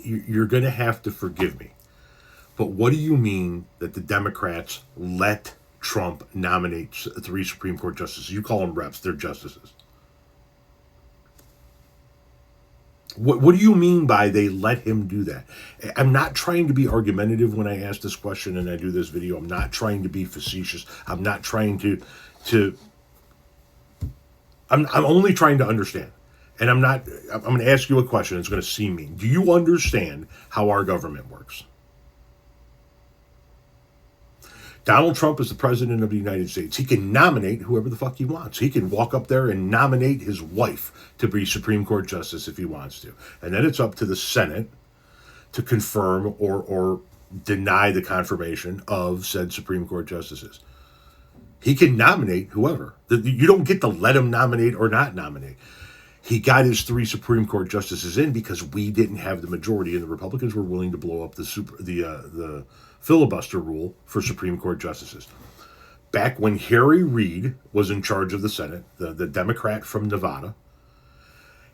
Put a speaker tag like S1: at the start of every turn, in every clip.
S1: you're going to have to forgive me. But what do you mean that the Democrats let Trump nominate 3 Supreme Court justices? You call them reps, they're justices. What do you mean by they let him do that? I'm not trying to be argumentative when I ask this question and I do this video. I'm not trying to be facetious. I'm not trying to I'm only trying to understand. And I'm going to ask you a question. It's going to seem mean. Do you understand how our government works? Donald Trump is the president of the United States. He can nominate whoever the fuck he wants. He can walk up there and nominate his wife to be Supreme Court Justice if he wants to. And then it's up to the Senate to confirm or deny the confirmation of said Supreme Court justices. He can nominate whoever. You don't get to let him nominate or not nominate. He got his 3 Supreme Court justices in because we didn't have the majority, and the Republicans were willing to blow up the filibuster rule for Supreme Court justices. Back when Harry Reid was in charge of the Senate, the Democrat from Nevada,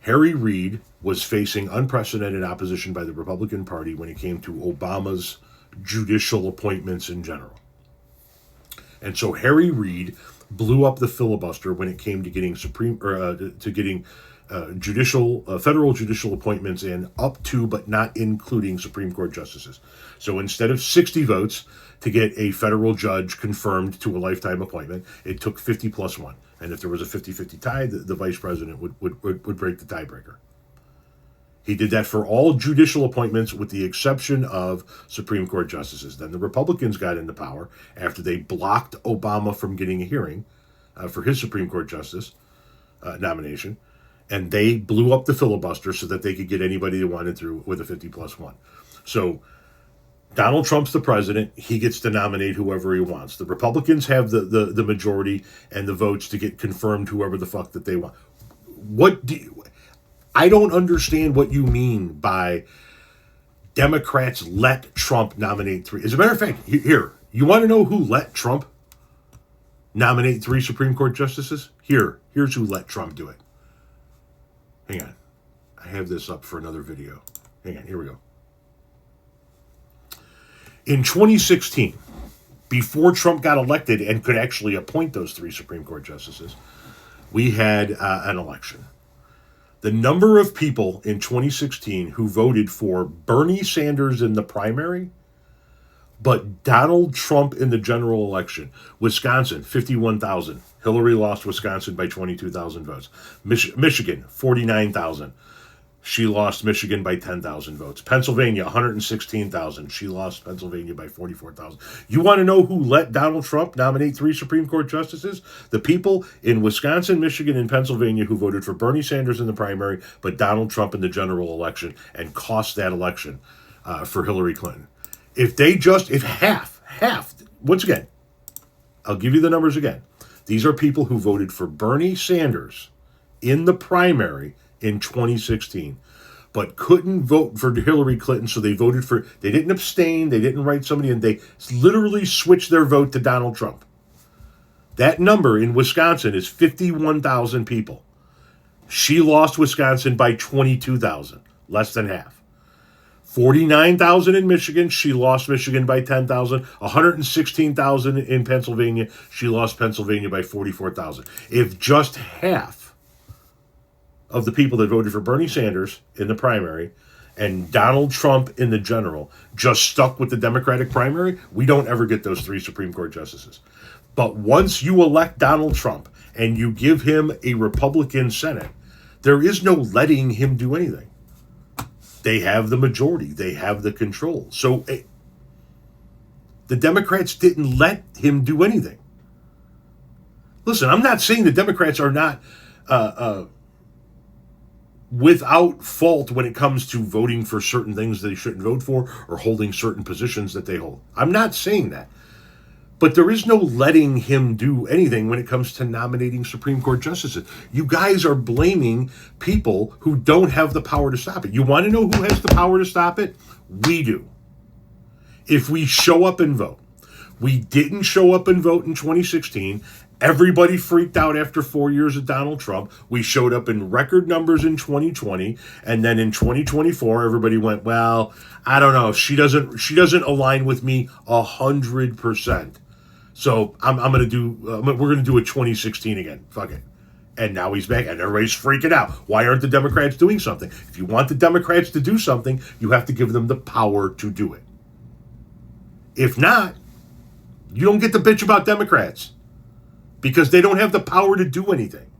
S1: Harry Reid was facing unprecedented opposition by the Republican Party when it came to Obama's judicial appointments in general. And so Harry Reid blew up the filibuster when it came to getting federal judicial appointments in up to but not including Supreme Court justices. So instead of 60 votes to get a federal judge confirmed to a lifetime appointment, it took 50 plus 1. And if there was a 50-50 tie, the vice president would break the tiebreaker. He did that for all judicial appointments with the exception of Supreme Court justices. Then the Republicans got into power after they blocked Obama from getting a hearing for his Supreme Court justice nomination. And they blew up the filibuster so that they could get anybody they wanted through with a 50 plus 1. So Donald Trump's the president. He gets to nominate whoever he wants. The Republicans have the majority and the votes to get confirmed whoever the fuck that they want. I don't understand what you mean by Democrats let Trump nominate 3. As a matter of fact, here, you want to know who let Trump nominate 3 Supreme Court justices? Here's who let Trump do it. Hang on. I have this up for another video. Hang on, here we go. In 2016, before Trump got elected and could actually appoint those 3 Supreme Court justices, we had an election. The number of people in 2016 who voted for Bernie Sanders in the primary, but Donald Trump in the general election. Wisconsin, 51,000. Hillary lost Wisconsin by 22,000 votes. Michigan, 49,000. She lost Michigan by 10,000 votes. Pennsylvania, 116,000. She lost Pennsylvania by 44,000. You want to know who let Donald Trump nominate 3 Supreme Court justices? The people in Wisconsin, Michigan, and Pennsylvania who voted for Bernie Sanders in the primary, but Donald Trump in the general election, and cost that election for Hillary Clinton. If half, once again, I'll give you the numbers again. These are people who voted for Bernie Sanders in the primary in 2016, but couldn't vote for Hillary Clinton, so they didn't abstain, they didn't write somebody, and they literally switched their vote to Donald Trump. That number in Wisconsin is 51,000 people. She lost Wisconsin by 22,000, less than half. 49,000 in Michigan, she lost Michigan by 10,000. 116,000 in Pennsylvania, she lost Pennsylvania by 44,000. If just half of the people that voted for Bernie Sanders in the primary and Donald Trump in the general just stuck with the Democratic primary, we don't ever get those 3 Supreme Court justices. But once you elect Donald Trump and you give him a Republican Senate, there is no letting him do anything. They have the majority. They have the control. So the Democrats didn't let him do anything. Listen, I'm not saying the Democrats are not without fault when it comes to voting for certain things they shouldn't vote for or holding certain positions that they hold. I'm not saying that. But there is no letting him do anything when it comes to nominating Supreme Court justices. You guys are blaming people who don't have the power to stop it. You want to know who has the power to stop it? We do. If we show up and vote. We didn't show up and vote in 2016. Everybody freaked out after 4 years of Donald Trump. We showed up in record numbers in 2020, and then in 2024, everybody went, well, I don't know. She doesn't align with me 100%. So we're gonna do a 2016 again. Fuck it. And now he's back, and everybody's freaking out. Why aren't the Democrats doing something? If you want the Democrats to do something, you have to give them the power to do it. If not, you don't get to bitch about Democrats because they don't have the power to do anything.